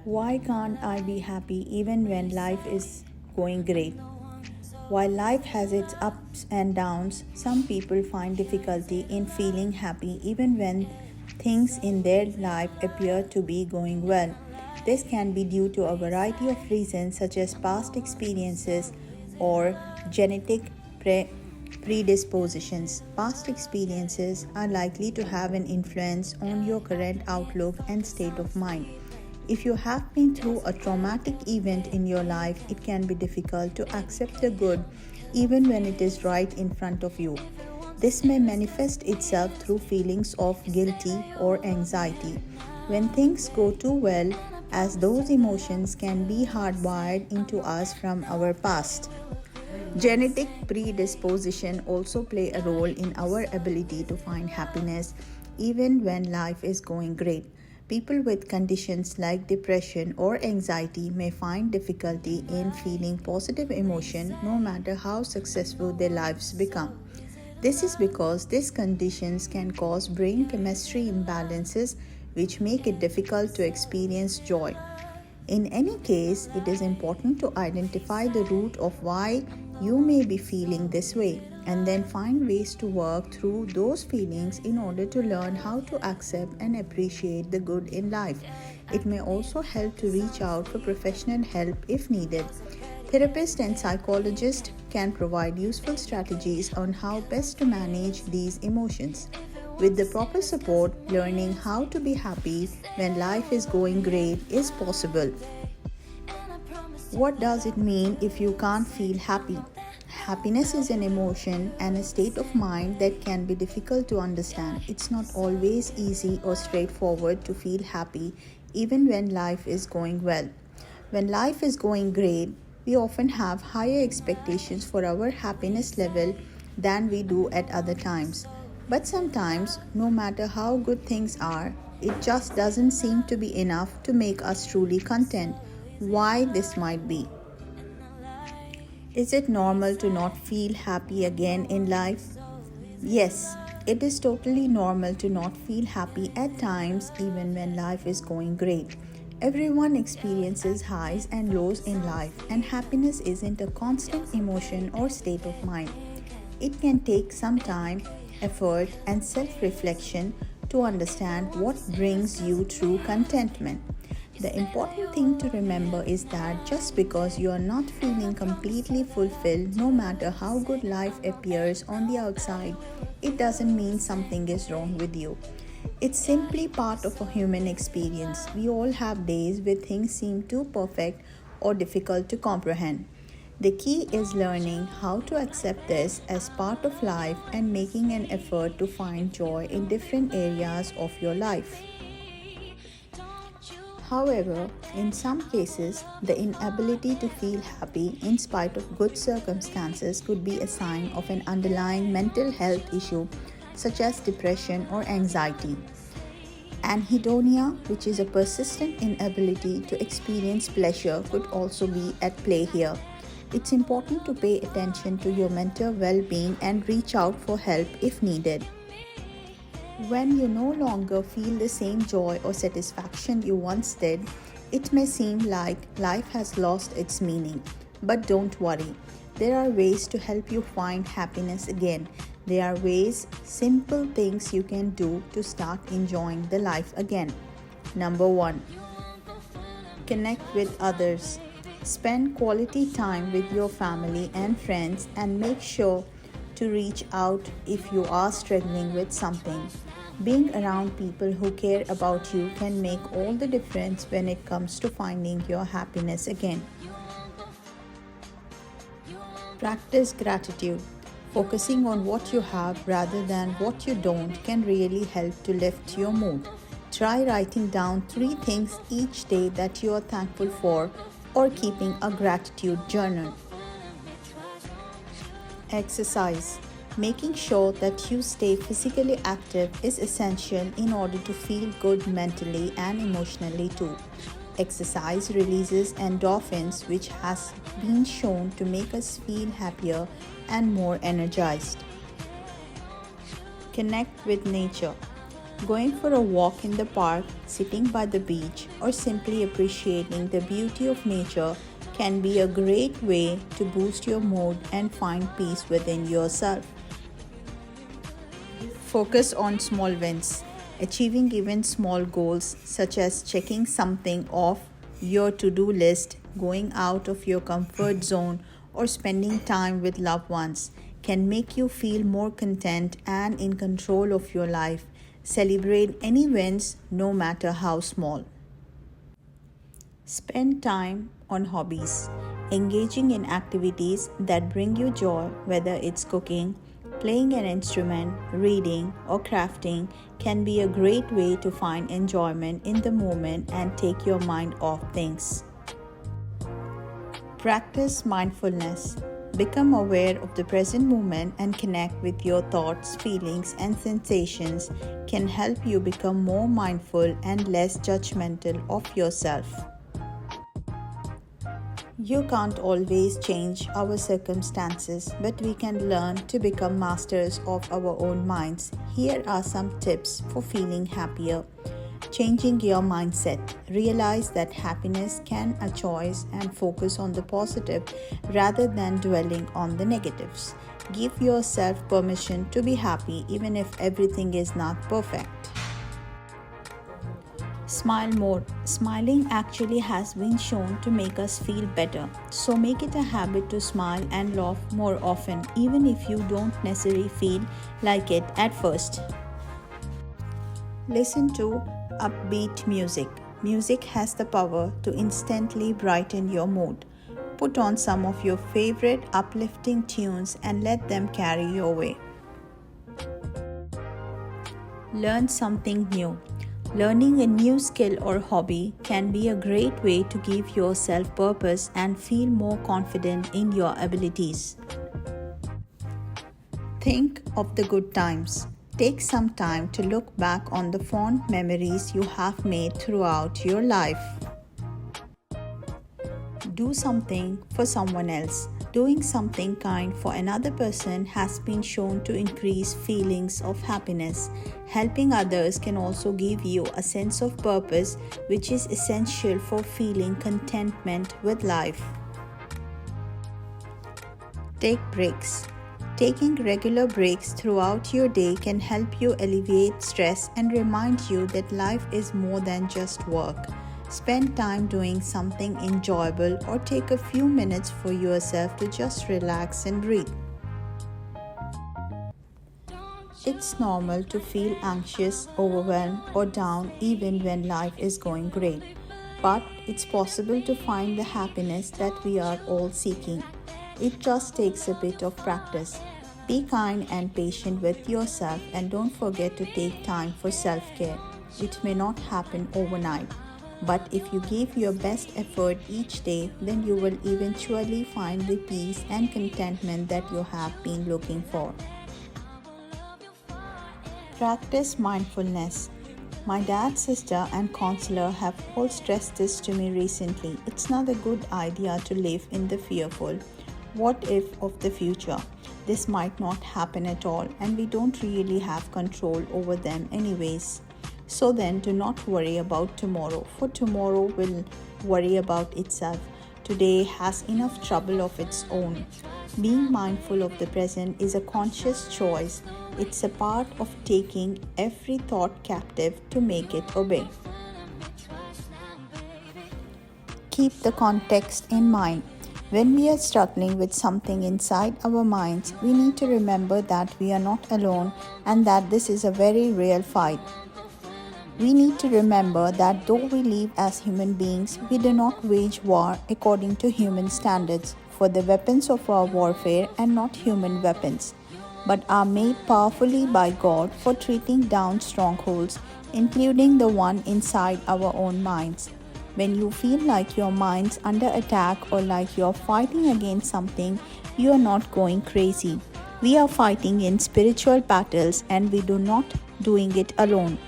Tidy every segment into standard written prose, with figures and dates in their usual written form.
Why can't I be happy even when life is going great? While life has its ups and downs, some people find difficulty in feeling happy even when things in their life appear to be going well. This can be due to a variety of reasons such as past experiences or genetic predispositions. Past experiences are likely to have an influence on your current outlook and state of mind. If you have been through a traumatic event in your life, it can be difficult to accept the good even when it is right in front of you. This may manifest itself through feelings of guilty or anxiety. When things go too well, as those emotions can be hardwired into us from our past. Genetic predisposition also play a role in our ability to find happiness even when life is going great. People with conditions like depression or anxiety may find difficulty in feeling positive emotion no matter how successful their lives become. This is because these conditions can cause brain chemistry imbalances which make it difficult to experience joy. In any case, it is important to identify the root of why you may be feeling this way and then find ways to work through those feelings in order to learn how to accept and appreciate the good in life. It may also help to reach out for professional help if needed. Therapists and psychologists can provide useful strategies on how best to manage these emotions. With the proper support, learning how to be happy when life is going great is possible. What does it mean if you can't feel happy? Happiness is an emotion and a state of mind that can be difficult to understand. It's not always easy or straightforward to feel happy even when life is going well. When life is going great, we often have higher expectations for our happiness level than we do at other times. But sometimes, no matter how good things are, it just doesn't seem to be enough to make us truly content. Why this might be? Is it normal to not feel happy again in life? Yes, it is totally normal to not feel happy at times even when life is going great. Everyone experiences highs and lows in life, and happiness isn't a constant emotion or state of mind. It can take some time, effort, and self reflection to understand what brings you true contentment. The important thing to remember is that just because you are not feeling completely fulfilled, no matter how good life appears on the outside, it doesn't mean something is wrong with you. It's simply part of a human experience. We all have days where things seem too perfect or difficult to comprehend. The key is learning how to accept this as part of life and making an effort to find joy in different areas of your life. However, in some cases, the inability to feel happy in spite of good circumstances could be a sign of an underlying mental health issue such as depression or anxiety. Anhedonia, which is a persistent inability to experience pleasure, could also be at play here. It's important to pay attention to your mental well-being and reach out for help if needed. When you no longer feel the same joy or satisfaction you once did, it may seem like life has lost its meaning. But don't worry, there are ways to help you find happiness again. There are ways, simple things you can do to start enjoying the life again. Number 1. Connect with others. Spend quality time with your family and friends and make sure to reach out if you are struggling with something. Being around people who care about you can make all the difference when it comes to finding your happiness again. Practice gratitude. Focusing on what you have rather than what you don't can really help to lift your mood. Try writing down 3 things each day that you are thankful for or keeping a gratitude journal. Exercise. Making sure that you stay physically active is essential in order to feel good mentally and emotionally too. Exercise releases endorphins, which has been shown to make us feel happier and more energized. Connect with nature. Going for a walk in the park, sitting by the beach, or simply appreciating the beauty of nature can be a great way to boost your mood and find peace within yourself. Focus on small wins. Achieving even small goals, such as checking something off your to do list, going out of your comfort zone, or spending time with loved ones, can make you feel more content and in control of your life. Celebrate any wins, no matter how small. Spend time on hobbies. Engaging in activities that bring you joy, whether it's cooking, playing an instrument, reading, or crafting, can be a great way to find enjoyment in the moment and take your mind off things. Practice mindfulness. Become aware of the present moment and connect with your thoughts, feelings, and sensations can help you become more mindful and less judgmental of yourself. You can't always change our circumstances, but we can learn to become masters of our own minds. Here are some tips for feeling happier. Changing your mindset. Realize that happiness can a choice and focus on the positive rather than dwelling on the negatives. Give yourself permission to be happy even if everything is not perfect. Smile more. Smiling actually has been shown to make us feel better. So make it a habit to smile and laugh more often, even if you don't necessarily feel like it at first. Listen to upbeat music. Music has the power to instantly brighten your mood. Put on some of your favorite uplifting tunes and let them carry you away. Learn something new. Learning a new skill or hobby can be a great way to give yourself purpose and feel more confident in your abilities. Think of the good times. Take some time to look back on the fond memories you have made throughout your life. Do something for someone else. Doing something kind for another person has been shown to increase feelings of happiness. Helping others can also give you a sense of purpose, which is essential for feeling contentment with life. Take breaks. Taking regular breaks throughout your day can help you alleviate stress and remind you that life is more than just work. Spend time doing something enjoyable or take a few minutes for yourself to just relax and breathe. It's normal to feel anxious, overwhelmed, or down even when life is going great. But it's possible to find the happiness that we are all seeking. It just takes a bit of practice. Be kind and patient with yourself and don't forget to take time for self-care. It may not happen overnight, but if you give your best effort each day, then you will eventually find the peace and contentment that you have been looking for. Practice mindfulness. My dad, sister, and counselor have all stressed this to me recently. It's not a good idea to live in the fearful what if of the future. This might not happen at all, and we don't really have control over them anyways. So then do not worry about tomorrow, for tomorrow will worry about itself. Today has enough trouble of its own. Being mindful of the present is a conscious choice. It's a part of taking every thought captive to make it obey. Keep the context in mind. When we are struggling with something inside our minds, we need to remember that we are not alone and that this is a very real fight. We need to remember that though we live as human beings, we do not wage war according to human standards, for the weapons of our warfare are not human weapons, but are made powerfully by God for treating down strongholds, including the one inside our own minds. When you feel like your mind's under attack or like you're fighting against something, you are not going crazy. We are fighting in spiritual battles and we do not doing it alone.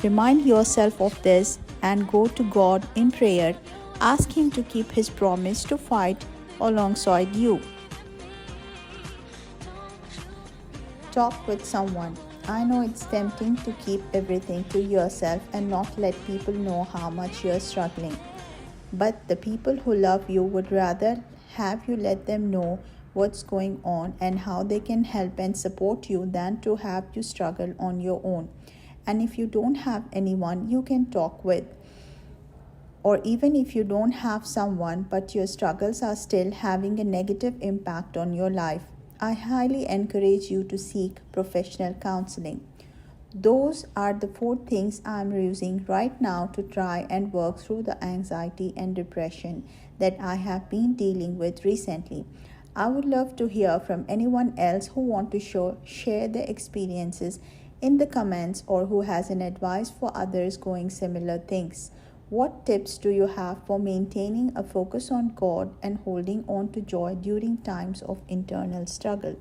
Remind yourself of this and go to God in prayer. Ask Him to keep His promise to fight alongside you. Talk with someone. I know it's tempting to keep everything to yourself and not let people know how much you're struggling. But the people who love you would rather have you let them know what's going on and how they can help and support you than to have you struggle on your own. And if you don't have anyone you can talk with, or even if you don't have someone but your struggles are still having a negative impact on your life, I highly encourage you to seek professional counseling. Those are the four things I'm using right now to try and work through the anxiety and depression that I have been dealing with recently. I would love to hear from anyone else who want to share their experiences in the comments or who has an advice for others going similar things. What tips do you have for maintaining a focus on God and holding on to joy during times of internal struggle?